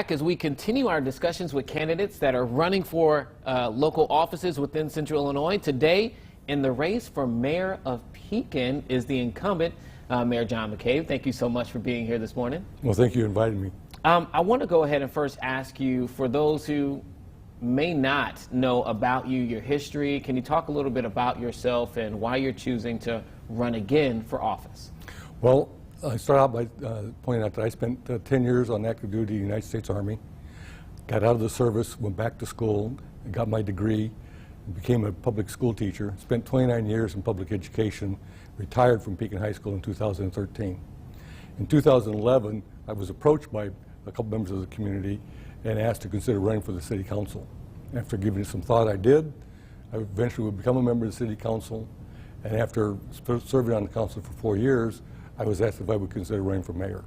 As we continue our discussions with candidates that are running for local offices within Central Illinois, today in the race for mayor of Pekin is the incumbent, Mayor John Mccabe. Thank you so much for being here this morning. Well, thank you for inviting me. I want to go ahead and first ask you, for those who may not know about you, your history, can you talk a little bit about yourself and why you're choosing to run again for office? Well, I start out by pointing out that I spent 10 years on active duty in the United States Army, got out of the service, went back to school, and got my degree, and became a public school teacher, spent 29 years in public education, retired from Pekin High School in 2013. In 2011, I was approached by a couple members of the community and asked to consider running for the city council. After giving it some thought, I did. I eventually would become a member of the city council, and after serving on the council for 4 years, I was asked if I would consider running for mayor.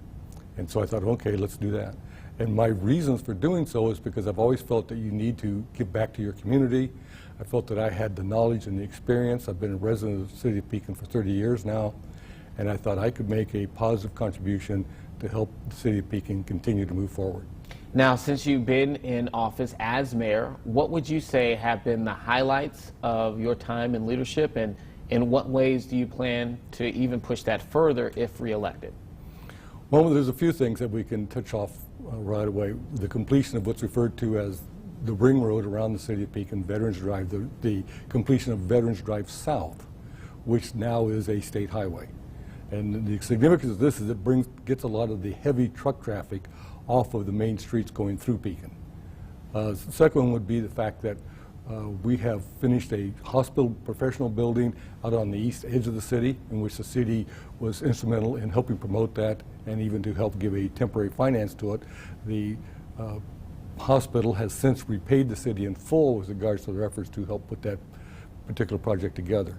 And so I thought, okay, let's do that. And my reasons for doing so is because I've always felt that you need to give back to your community. I felt that I had the knowledge and the experience. I've been a resident of the city of Pekin for 30 years now, and I thought I could make a positive contribution to help the city of Pekin continue to move forward. Now, since you've been in office as mayor, what would you say have been the highlights of your time in leadership, and in what ways do you plan to even push that further if reelected? Well, there's a few things that we can touch off right away. The completion of what's referred to as the ring road around the city of Pekin, Veterans Drive, the completion of Veterans Drive South, which now is a state highway. And the significance of this is it gets a lot of the heavy truck traffic off of the main streets going through Pekin. The second one would be the fact that we have finished a hospital professional building out on the east edge of the city, in which the city was instrumental in helping promote that and even to help give a temporary finance to it. The hospital has since repaid the city in full with regards to their efforts to help put that particular project together.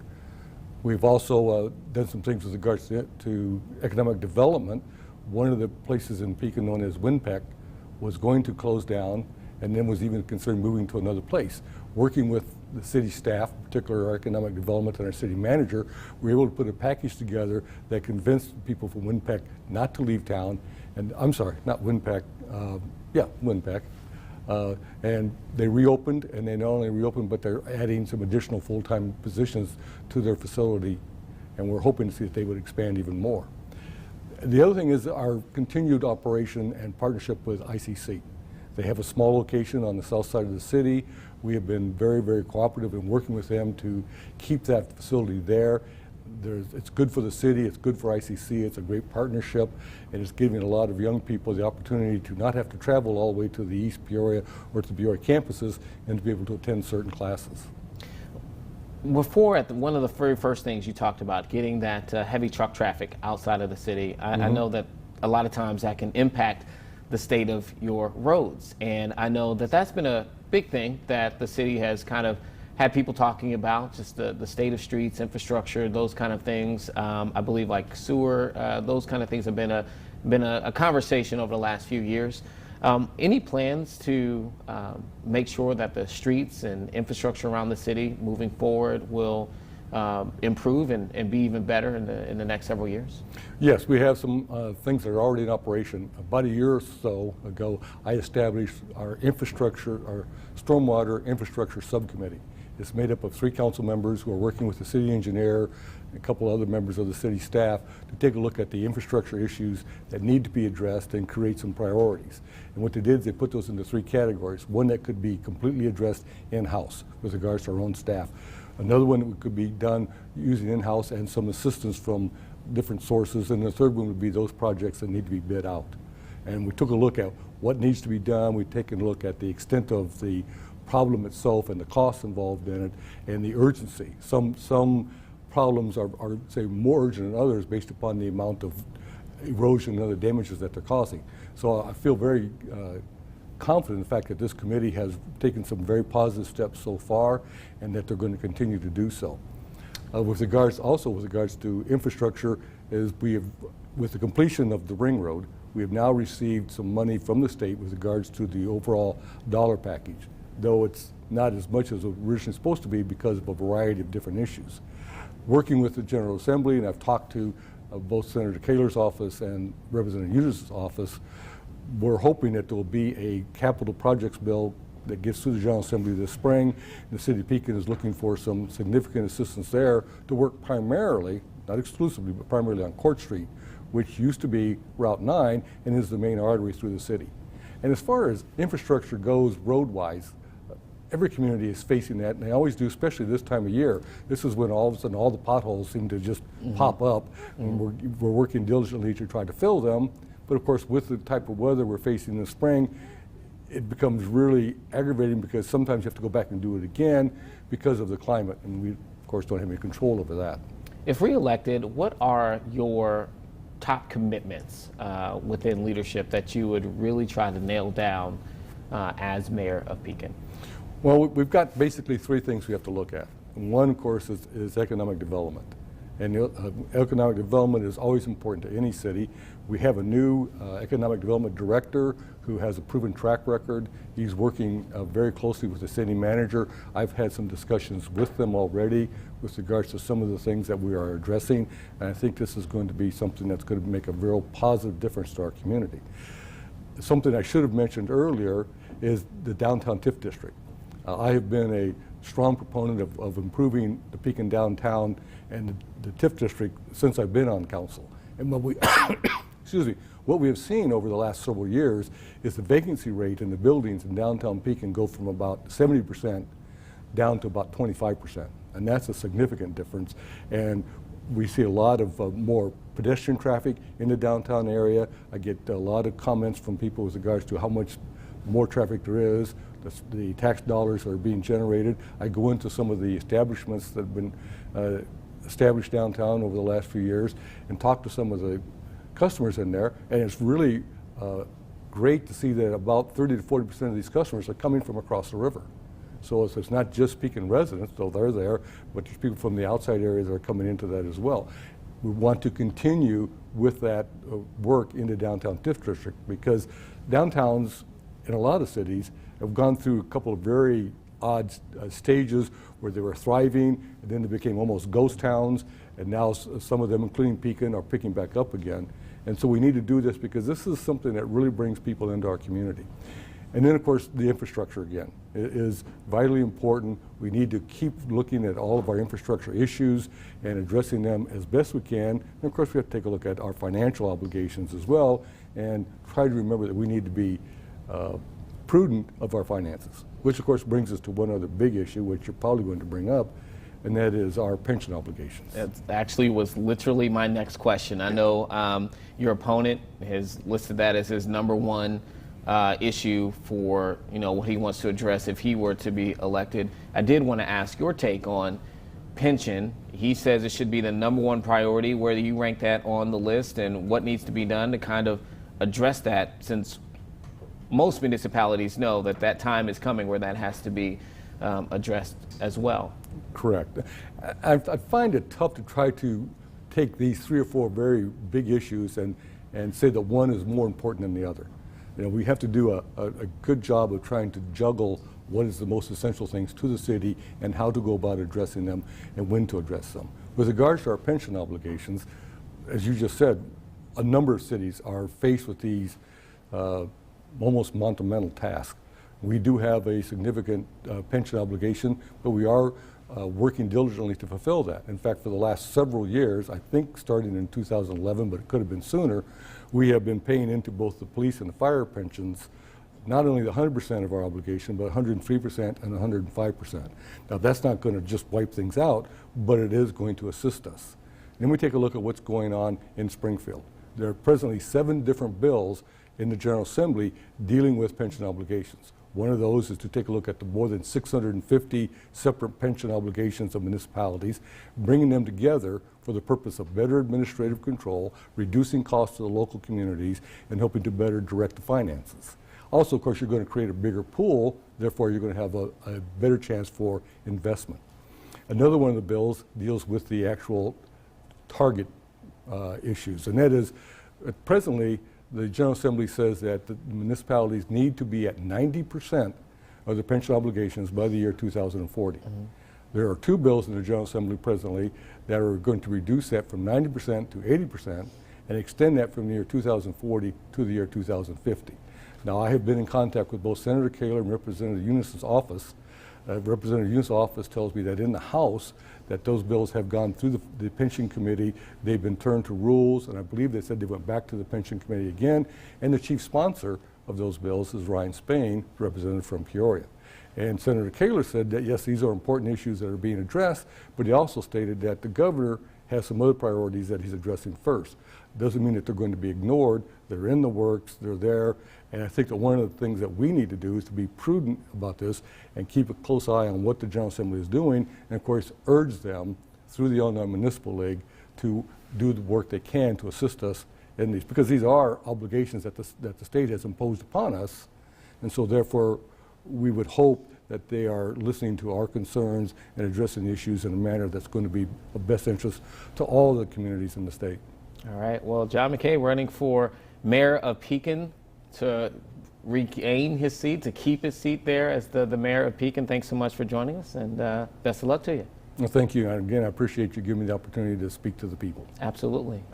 We've also done some things with regards to economic development. One of the places in Pekin known as Mccabe was going to close down, and then was even considering moving to another place. Working with the city staff, particularly our economic development and our city manager, we were able to put a package together that convinced people from Mccabe not to leave town. And I'm sorry, not Mccabe, Mccabe. And they reopened, and they not only reopened, but they're adding some additional full-time positions to their facility, and we're hoping to see that they would expand even more. The other thing is our continued operation and partnership with ICC. They have a small location on the south side of the city. We have been very, very cooperative in working with them to keep that facility there. It's good for the city, it's good for ICC, it's a great partnership, and it's giving a lot of young people the opportunity to not have to travel all the way to the East Peoria or to the Peoria campuses and to be able to attend certain classes. Before, one of the very first things you talked about, getting that heavy truck traffic outside of the city, I know that a lot of times that can impact the state of your roads. And I know that that's been a big thing that the city has kind of had people talking about, just the state of streets, infrastructure, those kind of things. I believe like sewer, those kind of things have been a conversation over the last few years. Any plans to make sure that the streets and infrastructure around the city moving forward will improve and be even better in the next several years? Yes, we have some things that are already in operation. About a year or so ago, I established our stormwater infrastructure subcommittee. It's made up of 3 council members who are working with the city engineer, a couple other members of the city staff to take a look at the infrastructure issues that need to be addressed and create some priorities. And what they did is they put those into 3 categories. One that could be completely addressed in-house with regards to our own staff. Another one that could be done using in-house and some assistance from different sources. And the third one would be those projects that need to be bid out. And we took a look at what needs to be done. We've taken a look at the extent of the problem itself and the costs involved in it and the urgency. Some problems are say more urgent than others based upon the amount of erosion and other damages that they're causing. So I feel very confident in the fact that this committee has taken some very positive steps so far and that they're going to continue to do so. With regards to infrastructure, with the completion of the ring road, we have now received some money from the state with regards to the overall dollar package, though it's not as much as it was originally supposed to be because of a variety of different issues. Working with the General Assembly, and I've talked to both Senator Kaler's office and Representative Hughes' office, we're hoping that there will be a capital projects bill that gets through the General Assembly this spring. The City of Pekin is looking for some significant assistance there to work primarily, not exclusively, but primarily on Court Street, which used to be Route 9 and is the main artery through the city. And as far as infrastructure goes road-wise, every community is facing that, and they always do, especially this time of year. This is when all of a sudden all the potholes seem to just pop up, and we're working diligently to try to fill them. But of course, with the type of weather we're facing this spring, it becomes really aggravating because sometimes you have to go back and do it again because of the climate, and we, of course, don't have any control over that. If reelected, what are your top commitments within leadership that you would really try to nail down as mayor of Pekin? Well, we've got basically three things we have to look at. One, of course, is economic development. And economic development is always important to any city. We have a new economic development director who has a proven track record. He's working very closely with the city manager. I've had some discussions with them already with regards to some of the things that we are addressing. And I think this is going to be something that's going to make a real positive difference to our community. Something I should have mentioned earlier is the downtown TIF district. I have been a strong proponent of improving the Pekin downtown and the TIF district since I've been on council. And what we, excuse me, what we have seen over the last several years is the vacancy rate in the buildings in downtown Pekin go from about 70% down to about 25%. And that's a significant difference. And we see a lot of more pedestrian traffic in the downtown area. I get a lot of comments from people with regards to how much more traffic there is. The tax dollars are being generated. I go into some of the establishments that have been established downtown over the last few years and talk to some of the customers in there, and it's really great to see that about 30 to 40% of these customers are coming from across the river. So it's not just Pekin residents, though they're there, but there's people from the outside areas that are coming into that as well. We want to continue with that work in the downtown TIF district because downtowns in a lot of cities have gone through a couple of very odd stages where they were thriving, and then they became almost ghost towns, and now some of them, including Pekin, are picking back up again. And so we need to do this because this is something that really brings people into our community. And then, of course, the infrastructure again. It is vitally important. We need to keep looking at all of our infrastructure issues and addressing them as best we can. And of course, we have to take a look at our financial obligations as well and try to remember that we need to be prudent of our finances, which of course brings us to one other big issue, which you're probably going to bring up, and that is our pension obligations. That actually was literally my next question. I know your opponent has listed that as his number one issue for what he wants to address if he were to be elected. I did want to ask your take on pension. He says it should be the number one priority. Where do you rank that on the list, and what needs to be done to kind of address that, since most municipalities know that that time is coming where that has to be addressed as well? Correct. I find it tough to try to take these three or four very big issues and say that one is more important than the other. We have to do a good job of trying to juggle what is the most essential things to the city and how to go about addressing them and when to address them. With regards to our pension obligations, as you just said, a number of cities are faced with these almost monumental task. We do have a significant pension obligation, but we are working diligently to fulfill that. In fact, for the last several years, I think starting in 2011, but it could have been sooner, we have been paying into both the police and the fire pensions not only the 100% of our obligation, but 103% and 105%. Now, that's not going to just wipe things out, but it is going to assist us. Then we take a look at what's going on in Springfield. There are presently 7 different bills in the General Assembly dealing with pension obligations. One of those is to take a look at the more than 650 separate pension obligations of municipalities, bringing them together for the purpose of better administrative control, reducing costs to the local communities, and helping to better direct the finances. Also, of course, you're going to create a bigger pool, therefore you're going to have a better chance for investment. Another one of the bills deals with the actual target issues, and that is presently the General Assembly says that the municipalities need to be at 90% of their pension obligations by the year 2040. There are 2 bills in the General Assembly presently that are going to reduce that from 90% to 80%, and extend that from the year 2040 to the year 2050. Now, I have been in contact with both Senator Kaler and Representative Eunice's office. Representative Eunice's office tells me that in the House, that those bills have gone through the Pension Committee. They've been turned to rules, and I believe they said they went back to the Pension Committee again. And the chief sponsor of those bills is Ryan Spain, representative from Peoria. And Senator Kaler said that, yes, these are important issues that are being addressed, but he also stated that the governor has some other priorities that he's addressing first. Doesn't mean that they're going to be ignored. They're in the works, they're there, and I think that one of the things that we need to do is to be prudent about this and keep a close eye on what the General Assembly is doing, and of course urge them through the Illinois Municipal League to do the work they can to assist us in these, because these are obligations that the state has imposed upon us, and so therefore we would hope that they are listening to our concerns and addressing the issues in a manner that's going to be of best interest to all the communities in the state. All right. Well, John Mccabe running for mayor of Pekin to regain his seat, to keep his seat there as the mayor of Pekin. Thanks so much for joining us, and best of luck to you. Well, thank you. And again, I appreciate you giving me the opportunity to speak to the people. Absolutely.